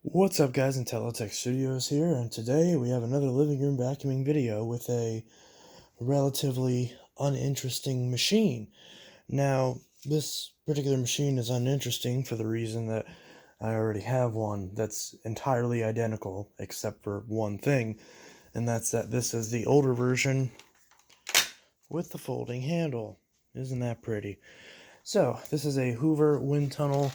What's up guys, Intellitech Studios here, and today we have another living room vacuuming video with a relatively uninteresting machine. Now, this particular machine is uninteresting for the reason that I already have one that's entirely identical, except for one thing, and that's that this is the older version with the folding handle. Isn't that pretty? So, this is a Hoover Windtunnel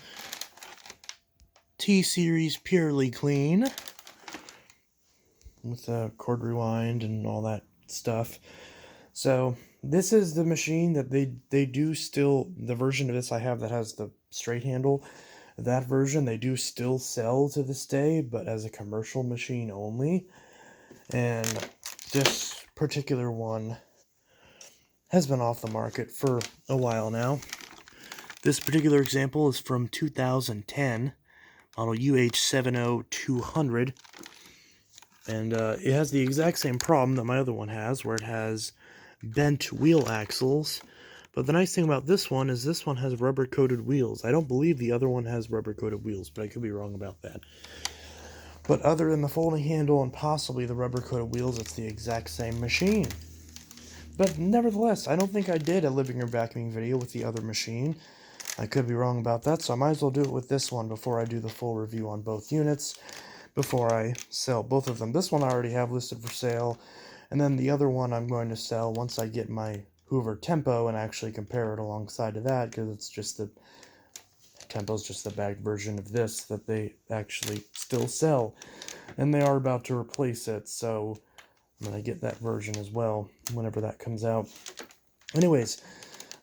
T-Series Purely Clean with a cord rewind and all that stuff. So this is the machine that they do still, the version of this I have that has the straight handle, that version they do still sell to this day, but as a commercial machine only. And this particular one has been off the market for a while now. This particular example is from 2010, model UH70200. And it has the exact same problem that my other one has, where it has bent wheel axles. But the nice thing about this one is this one has rubber-coated wheels. I don't believe the other one has rubber-coated wheels, but I could be wrong about that. But other than the folding handle and possibly the rubber-coated wheels, it's the exact same machine. But nevertheless, I don't think I did a living room vacuuming video with the other machine. I could be wrong about that, so I might as well do it with this one before I do the full review on both units, before I sell both of them. This one I already have listed for sale, and then the other one I'm going to sell once I get my Hoover Tempo and actually compare it alongside of that, because it's just the Tempo's just the bagged version of this that they actually still sell, and they are about to replace it, so I'm going to get that version as well whenever that comes out. Anyways,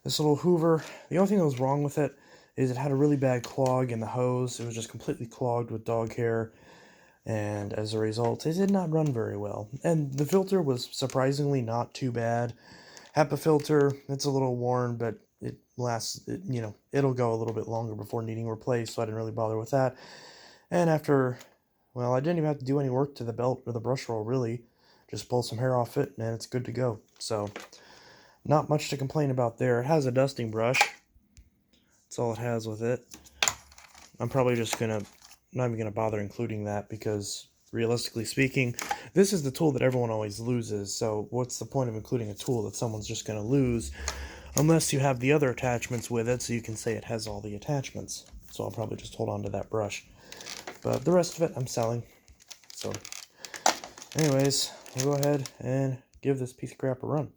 this little Hoover, the only thing that was wrong with it is it had a really bad clog in the hose. It was just completely clogged with dog hair, and as a result, it did not run very well. And the filter was surprisingly not too bad. HEPA filter, it's a little worn, but it lasts, it'll go a little bit longer before needing replaced, so I didn't really bother with that. And after, well, I didn't even have to do any work to the belt or the brush roll, really. Just pull some hair off it, and it's good to go. So, not much to complain about there. It has a dusting brush. That's all it has with it. I'm probably just not even going to bother including that, because realistically speaking, this is the tool that everyone always loses. So what's the point of including a tool that someone's just going to lose unless you have the other attachments with it so you can say it has all the attachments. So I'll probably just hold on to that brush. But the rest of it I'm selling. So anyways, we'll go ahead and give this piece of crap a run.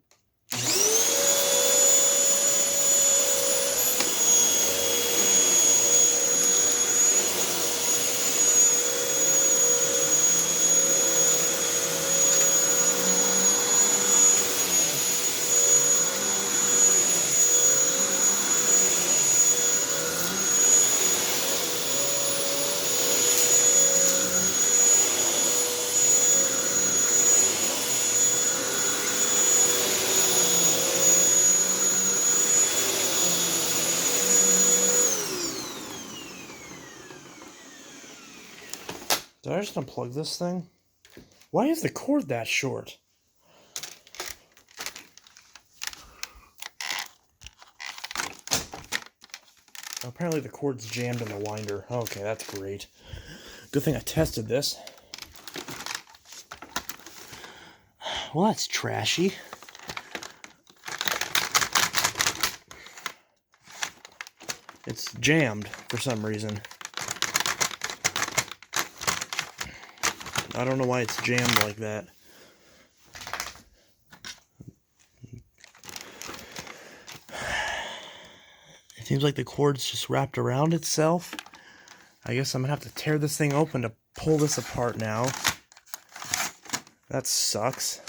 Did I just unplug this thing? Why is the cord that short? Apparently the cord's jammed in the winder. Okay, that's great. Good thing I tested this. Well, that's trashy. It's jammed for some reason. I don't know why it's jammed like that. It seems like the cord's just wrapped around itself. I guess I'm gonna have to tear this thing open to pull this apart now. That sucks.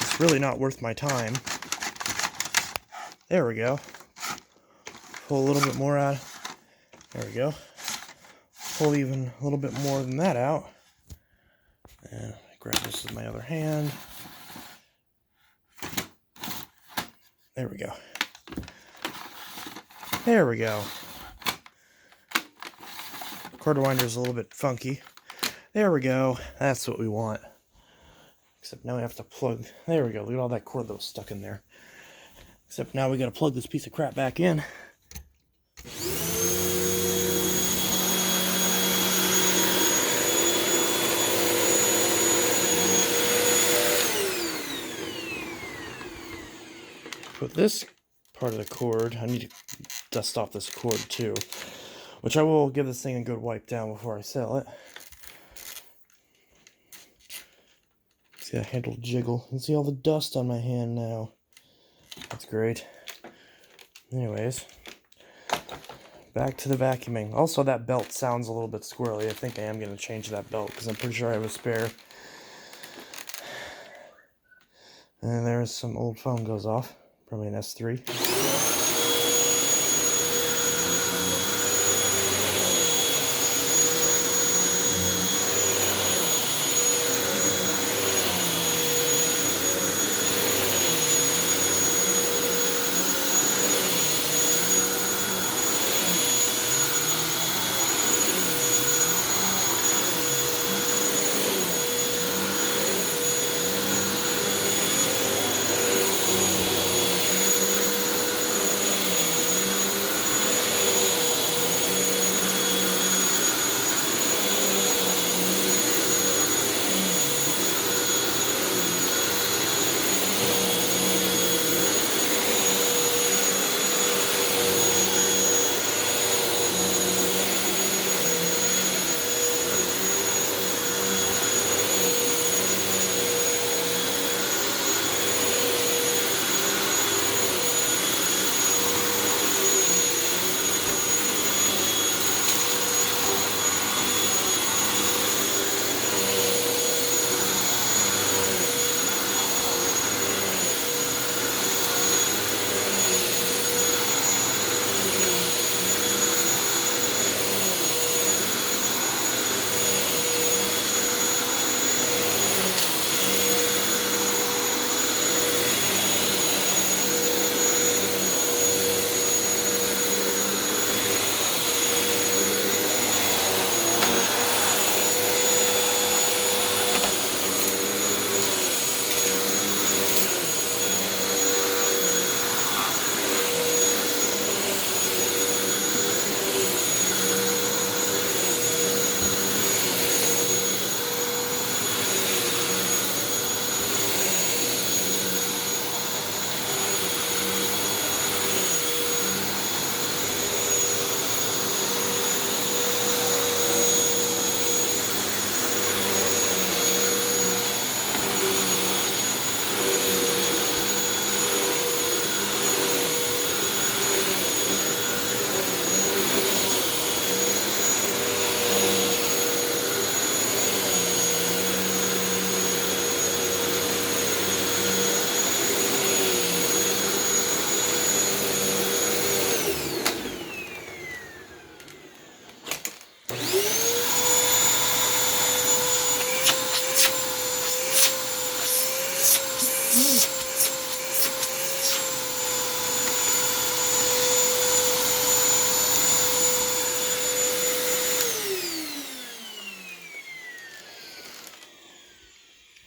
It's really not worth my time. There we go. Pull a little bit more out. There we go. Pull even a little bit more than that out. And grab this with my other hand. There we go. There we go. Cord winder is a little bit funky. There we go. That's what we want. Except now we have to plug. There we go. Look at all that cord that was stuck in there. Except now we got to plug this piece of crap back in. with this part of the cord, I need to dust off this cord too, which I will give this thing a good wipe down before I sell it. See that handle jiggle. You can see all the dust on my hand now. That's great. Anyways, back to the vacuuming. Also, that belt sounds a little bit squirrely. I think I am going to change that belt because I'm pretty sure I have a spare. And there's some old phone goes off. Probably an S3.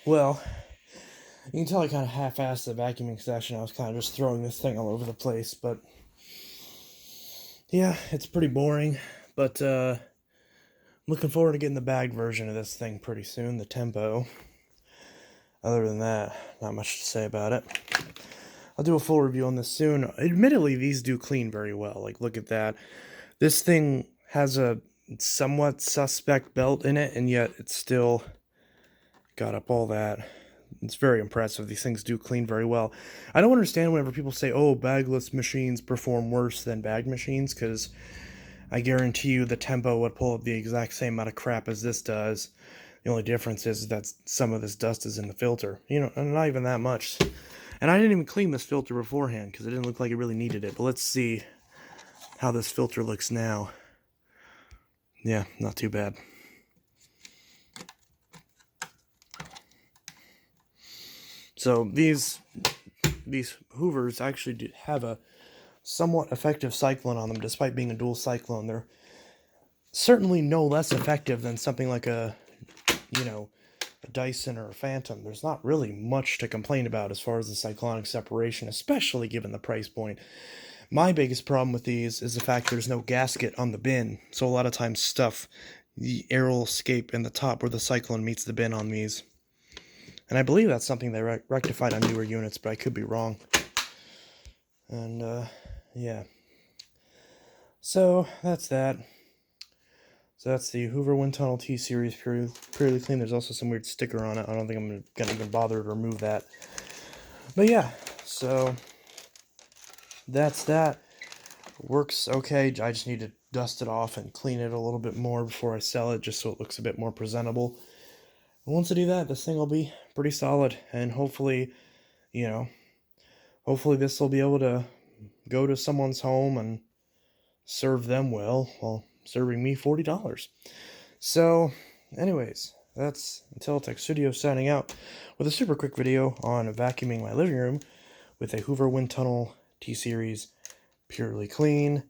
Well, you can tell I kind of half-assed the vacuuming session. I was kind of just throwing this thing all over the place, but yeah, it's pretty boring. But looking forward to getting the bagged version of this thing pretty soon, the Tempo. Other than that, not much to say about it. I'll do a full review on this soon. Admittedly, these do clean very well. Like, look at that. This thing has a somewhat suspect belt in it, and yet it's still got up all that. It's very impressive. These things do clean very well. I don't understand whenever people say, oh, bagless machines perform worse than bagged machines, because I guarantee you the Tempo would pull up the exact same amount of crap as this does. The only difference is that some of this dust is in the filter. You know, not even that much. And I didn't even clean this filter beforehand, because it didn't look like it really needed it. But let's see how this filter looks now. Yeah, not too bad. So these Hoovers actually do have a somewhat effective cyclone on them, despite being a dual cyclone. They're certainly no less effective than something like a Dyson or a Phantom. There's not really much to complain about as far as the cyclonic separation, especially given the price point. My biggest problem with these is the fact there's no gasket on the bin, so a lot of times the air will escape in the top where the cyclone meets the bin on these. And I believe that's something they rectified on newer units, but I could be wrong. And yeah, so that's that. So that's the Hoover Windtunnel T-Series purely clean. There's also some weird sticker on it. I don't think I'm gonna even bother to remove that. But yeah, so that's that. Works okay. I just need to dust it off and clean it a little bit more before I sell it, just so it looks a bit more presentable. And once I do that, this thing will be pretty solid, and hopefully, you know, hopefully this will be able to go to someone's home and serve them well while serving me $40. So, anyways, that's Intelitech Studio signing out with a super quick video on vacuuming my living room with a Hoover Windtunnel T-Series purely clean.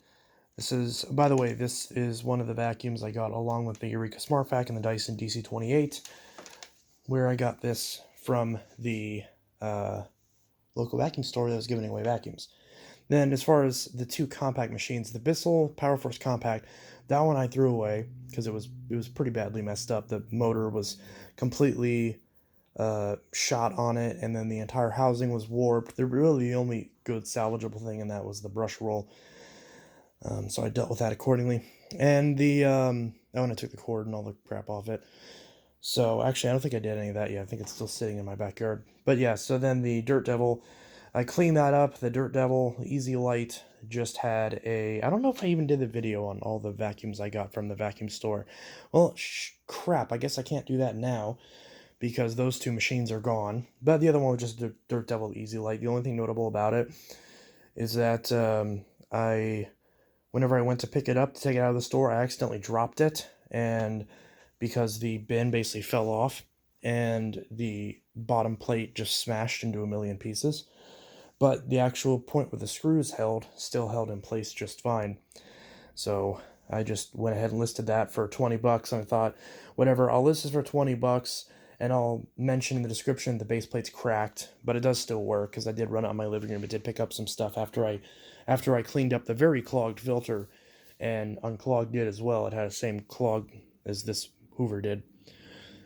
This is, by the way, this is one of the vacuums I got along with the Eureka Smart Vac and the Dyson DC-28, where I got this from the local vacuum store that was giving away vacuums. Then, as far as the two compact machines, the Bissell PowerForce Compact, that one I threw away because it was pretty badly messed up. The motor was completely shot on it, and then the entire housing was warped. They're really the only good salvageable thing, and that was the brush roll. So I dealt with that accordingly. And the I took the cord and all the crap off it. So actually, I don't think I did any of that yet. I think it's still sitting in my backyard. But yeah, so then the Dirt Devil, I cleaned that up. The Dirt Devil Easy Light just had a... I don't know if I even did the video on all the vacuums I got from the vacuum store. Well, crap, I guess I can't do that now because those two machines are gone. But the other one was just the Dirt Devil Easy Light. The only thing notable about it is that whenever I went to pick it up to take it out of the store, I accidentally dropped it, and because the bin basically fell off and the bottom plate just smashed into a million pieces. But the actual point where the screws still held in place just fine. So I just went ahead and listed that for 20 bucks, and I thought, whatever, I'll list this for 20 bucks, and I'll mention in the description the base plate's cracked, but it does still work, because I did run it on my living room. It did pick up some stuff after I cleaned up the very clogged filter and unclogged it as well. It had the same clog as this Hoover did.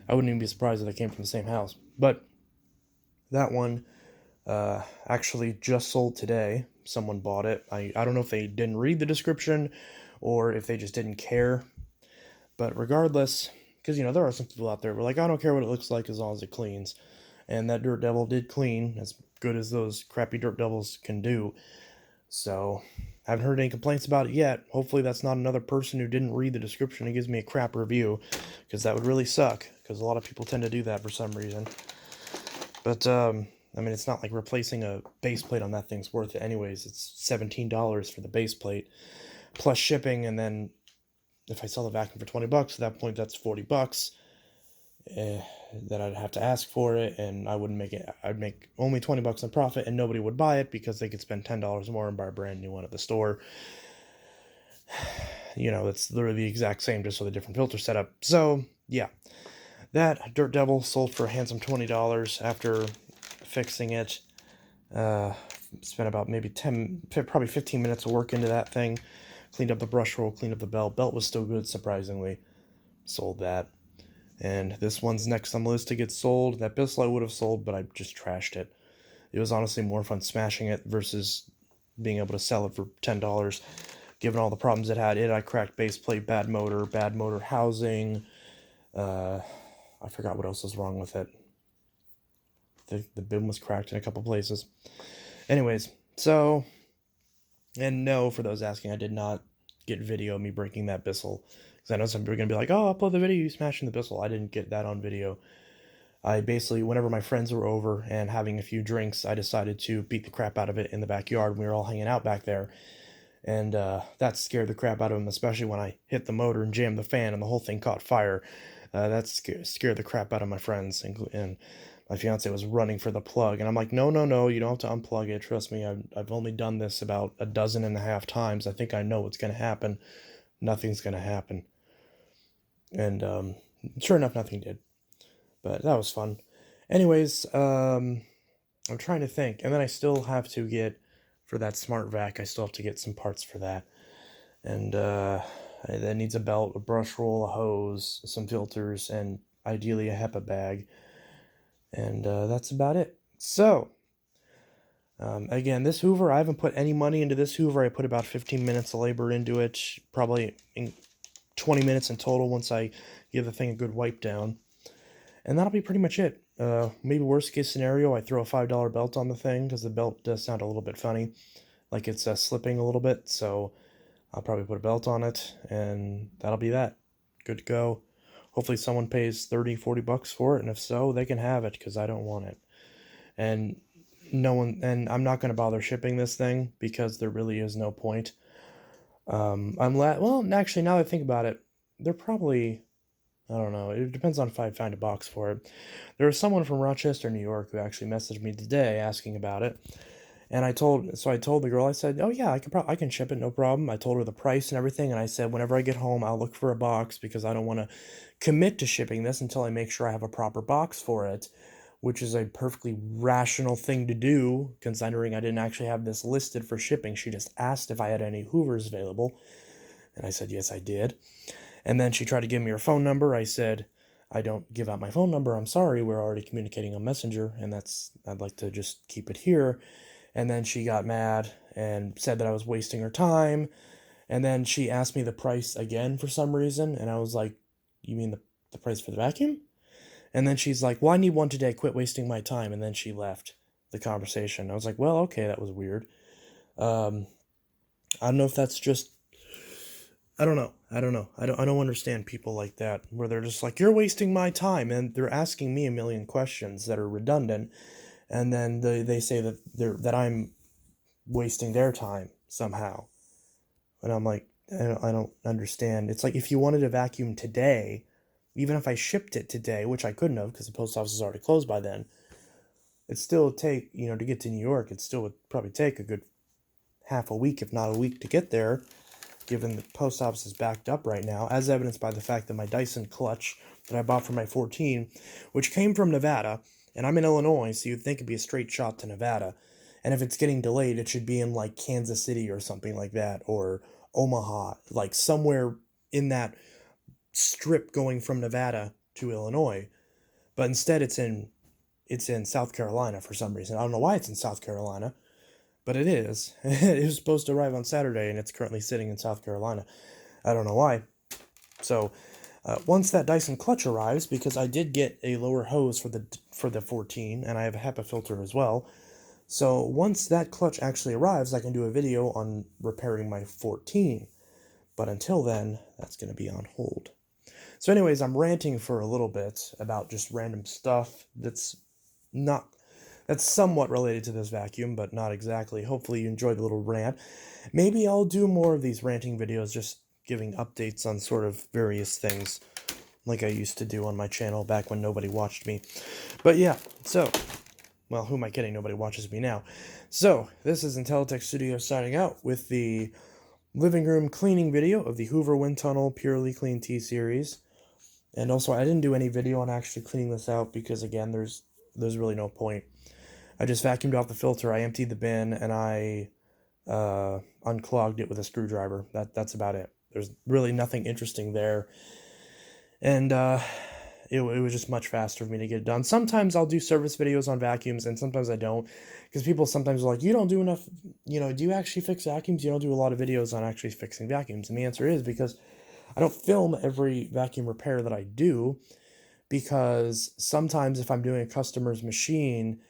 I wouldn't even be surprised if they came from the same house. But that one actually just sold today. Someone bought it. I don't know if they didn't read the description or if they just didn't care. But regardless, because, there are some people out there who are like, I don't care what it looks like as long as it cleans. And that Dirt Devil did clean, as good as those crappy Dirt Devils can do. So, haven't heard any complaints about it yet. Hopefully that's not another person who didn't read the description and gives me a crap review, because that would really suck, because a lot of people tend to do that for some reason. But, it's not like replacing a base plate on that thing's worth it anyways. It's $17 for the base plate, plus shipping, and then if I sell the vacuum for 20 bucks, at that point that's 40 bucks. That I'd have to ask for it, and I wouldn't make it. I'd make only 20 bucks in profit, and nobody would buy it because they could spend $10 more and buy a brand new one at the store. It's literally the exact same, just with a different filter setup. So yeah, that Dirt Devil sold for a handsome $20 after fixing it. Spent about maybe probably 15 minutes of work into that thing. Cleaned up the brush roll, cleaned up the belt. Belt was still good, surprisingly. Sold that. And this one's next on the list to get sold. That Bissell I would have sold, but I just trashed it. It was honestly more fun smashing it versus being able to sell it for $10, given all the problems it had. It had cracked base plate, bad motor housing. I forgot what else was wrong with it. The bin was cracked in a couple places. Anyways, so, and no, for those asking, I did not get video of me breaking that Bissell. Because I know some people are going to be like, oh, upload the video you smashing the Bissell. I didn't get that on video. I basically, whenever my friends were over and having a few drinks, I decided to beat the crap out of it in the backyard. We were all hanging out back there. And that scared the crap out of them, especially when I hit the motor and jammed the fan and the whole thing caught fire. That scared the crap out of my friends. And my fiance was running for the plug. And I'm like, no, you don't have to unplug it. Trust me, I've only done this about 12.5 times. I think I know what's going to happen. Nothing's going to happen. And sure enough, nothing did. But that was fun. Anyways, I'm trying to think. And then I still have to get, for that smart vac, I still have to get some parts for that. And that needs a belt, a brush roll, a hose, some filters, and ideally a HEPA bag. And that's about it. So, Again, this Hoover, I haven't put any money into this Hoover. I put about 15 minutes of labor into it, probably in 20 minutes in total once I give the thing a good wipe down. And that'll be pretty much it. Maybe worst case scenario, I throw a $5 belt on the thing, because the belt does sound a little bit funny, like it's slipping a little bit, so I'll probably put a belt on it, and that'll be that. Good to go. Hopefully someone pays 30, 40 bucks for it, and if so, they can have it, because I don't want it. And I'm not going to bother shipping this thing, because there really is no point. Well, actually, now that I think about it, they're probably, I don't know, it depends on if I find a box for it. There was someone from Rochester, New York, who actually messaged me today asking about it. And I told the girl, I said, oh yeah, I can ship it, no problem. I told her the price and everything, and I said, whenever I get home, I'll look for a box, because I don't want to commit to shipping this until I make sure I have a proper box for it, which is a perfectly rational thing to do, considering I didn't actually have this listed for shipping. She just asked if I had any Hoovers available, and I said, yes, I did. And then she tried to give me her phone number. I said, I don't give out my phone number. I'm sorry, we're already communicating on Messenger, and I'd like to just keep it here. And then she got mad and said that I was wasting her time. And then she asked me the price again for some reason. And I was like, you mean the price for the vacuum? And then she's like, well, I need one today. Quit wasting my time. And then she left the conversation. I was like, well, okay, that was weird. I don't know if that's just, I don't know. I don't understand people like that, where they're just like, you're wasting my time. And they're asking me a million questions that are redundant. And then they say that I'm wasting their time somehow. And I'm like, I don't understand. It's like, if you wanted a vacuum today, even if I shipped it today, which I couldn't have because the post office is already closed by then, it still would take, to get to New York, it still would probably take a good half a week, if not a week, to get there, given the post office is backed up right now, as evidenced by the fact that my Dyson clutch that I bought for my 14, which came from Nevada, and I'm in Illinois, so you'd think it'd be a straight shot to Nevada. And if it's getting delayed, it should be in like Kansas City or something like that, or Omaha, like somewhere in that strip going from Nevada to Illinois. But instead it's in South Carolina for some reason. I don't know why it's in South Carolina, but it is. It was supposed to arrive on Saturday, and it's currently sitting in South Carolina. I don't know why. So once that Dyson clutch arrives, because I did get a lower hose for the 14, and I have a HEPA filter as well. So once that clutch actually arrives, I can do a video on repairing my 14. But until then, that's going to be on hold. So anyways, I'm ranting for a little bit about just random stuff that's somewhat related to this vacuum, but not exactly. Hopefully you enjoyed the little rant. Maybe I'll do more of these ranting videos, just giving updates on sort of various things, like I used to do on my channel back when nobody watched me. But yeah, so, well, who am I kidding? Nobody watches me now. So, this is Intelitech Studio signing out with the living room cleaning video of the Hoover Windtunnel Purely Clean Tea series. And also, I didn't do any video on actually cleaning this out, because again, there's really no point. I just vacuumed off the filter, I emptied the bin, and I unclogged it with a screwdriver. That's about it. There's really nothing interesting there. And it was just much faster for me to get it done. Sometimes I'll do service videos on vacuums, and sometimes I don't. Because people sometimes are like, you don't do enough, do you actually fix vacuums? You don't do a lot of videos on actually fixing vacuums. And the answer is because I don't film every vacuum repair that I do, because sometimes if I'm doing a customer's machine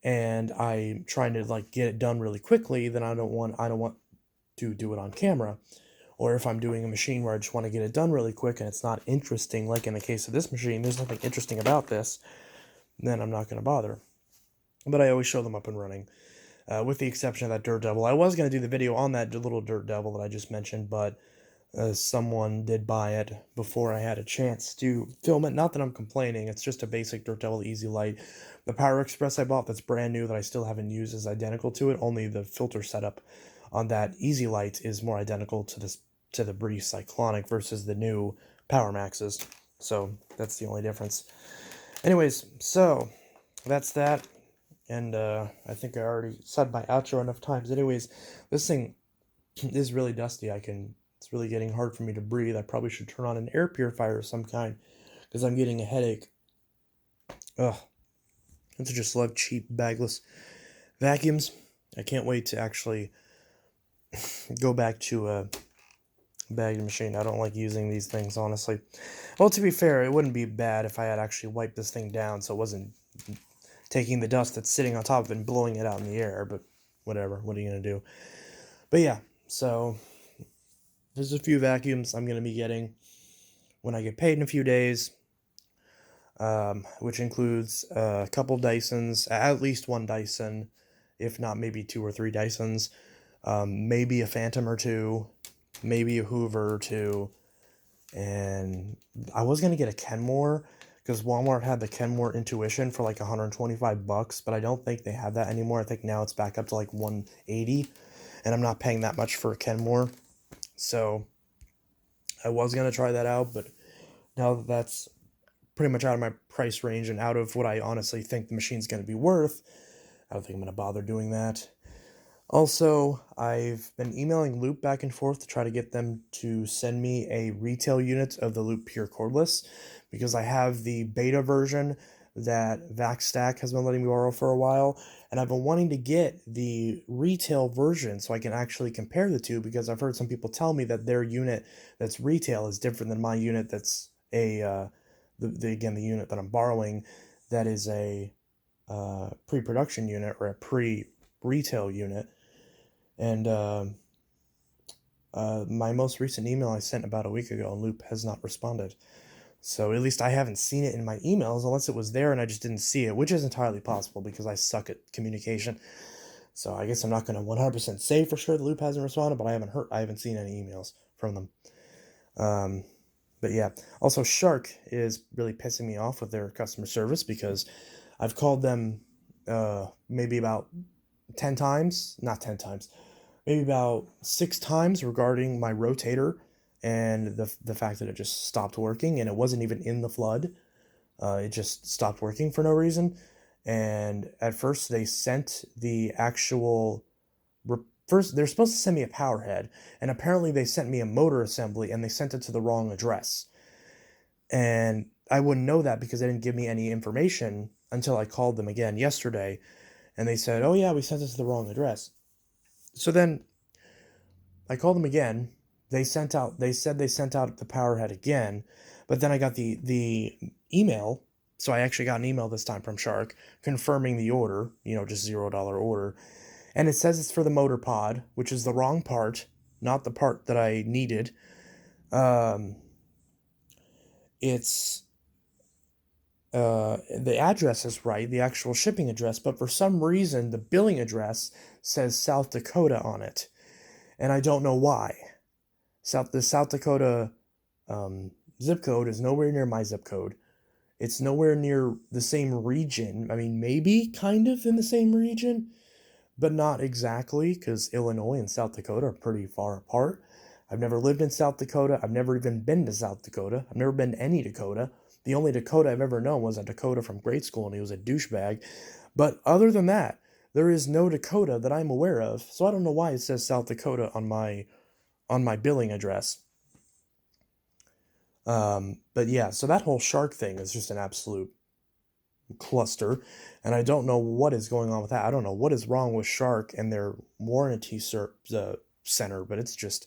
and I'm trying to like get it done really quickly, then I don't want to do it on camera. Or if I'm doing a machine where I just want to get it done really quick and it's not interesting, like in the case of this machine, there's nothing interesting about this, then I'm not going to bother. But I always show them up and running, with the exception of that Dirt Devil. I was going to do the video on that little Dirt Devil that I just mentioned, but someone did buy it before I had a chance to film it. Not that I'm complaining, it's just a basic Dirt Devil Easy Light. The Power Express I bought that's brand new that I still haven't used is identical to it, only the filter setup on that Easy Light is more identical to the British Cyclonic versus the new Power Maxes. So that's the only difference. Anyways, so that's that. And I think I already said my outro enough times. Anyways, this thing is really dusty. It's really getting hard for me to breathe. I probably should turn on an air purifier of some kind, because I'm getting a headache. Ugh. I just love cheap bagless vacuums. I can't wait to actually go back to a bagging machine. I don't like using these things, honestly. Well, to be fair, it wouldn't be bad if I had actually wiped this thing down so it wasn't taking the dust that's sitting on top of it and blowing it out in the air, but whatever. What are you going to do? But yeah, so there's a few vacuums I'm going to be getting when I get paid in a few days, which includes a couple Dysons, at least one Dyson, if not maybe 2 or 3 Dysons, maybe a Phantom or 2, maybe a Hoover or 2, and I was going to get a Kenmore, because Walmart had the Kenmore Intuition for like $125, but I don't think they have that anymore. I think now it's back up to like $180, and I'm not paying that much for a Kenmore, so I was going to try that out, but now that that's pretty much out of my price range and out of what I honestly think the machine's going to be worth, I don't think I'm going to bother doing that. Also, I've been emailing Loop back and forth to try to get them to send me a retail unit of the Loop Pure Cordless, because I have the beta version that VacStack has been letting me borrow for a while, and I've been wanting to get the retail version so I can actually compare the two, because I've heard some people tell me that their unit that's retail is different than my unit that's the unit that I'm borrowing that is a pre-production unit or a pre-retail unit. And my most recent email I sent about a week ago, and Loop has not responded. So at least I haven't seen it in my emails, unless it was there and I just didn't see it, which is entirely possible because I suck at communication. So I guess I'm not going to 100% say for sure that Loop hasn't responded, but I haven't seen any emails from them. But yeah, also Shark is really pissing me off with their customer service, because I've called them maybe about 10 times, not 10 times, maybe about 6 times regarding my rotator and the fact that it just stopped working, and it wasn't even in the flood. It just stopped working for no reason. And at first they sent the actual first they're supposed to send me a power head, and apparently they sent me a motor assembly and they sent it to the wrong address. And I wouldn't know that because they didn't give me any information until I called them again yesterday, and they said, "Oh yeah, we sent it to the wrong address." So then I called them again. They said they sent out the power head again, but then I got the email. So I actually got an email this time from Shark confirming the order, just $0 order. And it says it's for the motor pod, which is the wrong part, not the part that I needed. It's the address is right, the actual shipping address, but for some reason the billing address says South Dakota on it, and I don't know why. The South Dakota zip code is nowhere near my zip code. It's nowhere near the same region. I mean, maybe kind of in the same region, but not exactly, because Illinois and South Dakota are pretty far apart. I've never lived in South Dakota. I've never even been to South Dakota. I've never been to any Dakota. The only Dakota I've ever known was a Dakota from grade school, and he was a douchebag. But other than that, there is no Dakota that I'm aware of, so I don't know why it says South Dakota on my billing address. But yeah, so that whole Shark thing is just an absolute cluster, and I don't know what is going on with that. I don't know what is wrong with Shark and their warranty center, but it's just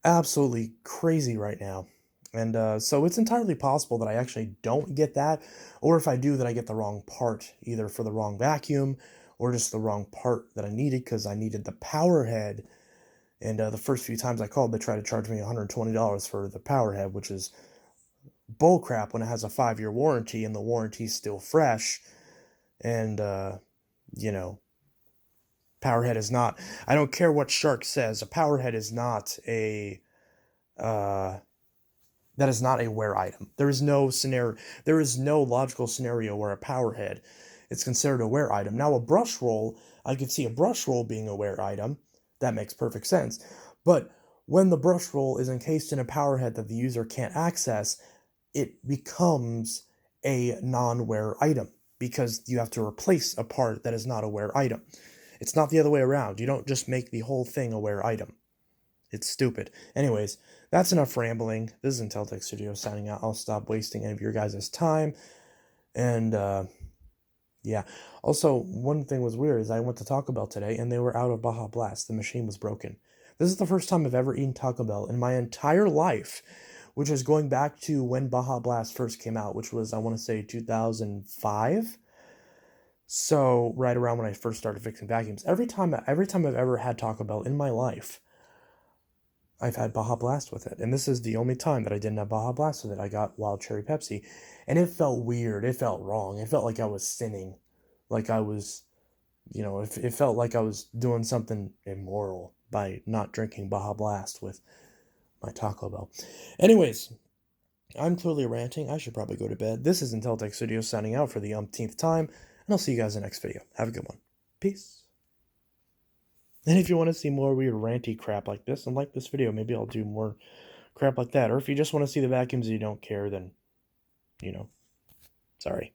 absolutely crazy right now. And so it's entirely possible that I actually don't get that, or if I do, that I get the wrong part, either for the wrong vacuum or just the wrong part that I needed, because I needed the power head. And the first few times I called, they tried to charge me $120 for the power head, which is bullcrap when it has a 5-year warranty and the warranty's still fresh. And, Powerhead is not, I don't care what Shark says, a Powerhead is not that is not a wear item. There is no logical scenario where a Powerhead is considered a wear item. Now, a brush roll, I could see a brush roll being a wear item. That makes perfect sense. But when the brush roll is encased in a Powerhead that the user can't access, it becomes a non-wear item, because you have to replace a part that is not a wear item. It's not the other way around. You don't just make the whole thing a wear item. It's stupid. Anyways, that's enough rambling. This is Inteltech Studio signing out. I'll stop wasting any of your guys' time. And Yeah. Also, one thing was weird is I went to Taco Bell today and they were out of Baja Blast. The machine was broken. This is the first time I've ever eaten Taco Bell in my entire life, which is going back to when Baja Blast first came out, which was, I want to say, 2005. So, right around when I first started fixing vacuums. Every time I've ever had Taco Bell in my life, I've had Baja Blast with it. And this is the only time that I didn't have Baja Blast with it. I got Wild Cherry Pepsi. And it felt weird. It felt wrong. It felt like I was sinning. Like I was, it felt like I was doing something immoral by not drinking Baja Blast with my Taco Bell. Anyways, I'm clearly ranting. I should probably go to bed. This is Inteltech Studios signing out for the umpteenth time. And I'll see you guys in the next video. Have a good one. Peace. And if you want to see more weird ranty crap like this and like this video, maybe I'll do more crap like that. Or if you just want to see the vacuums and you don't care, then, sorry.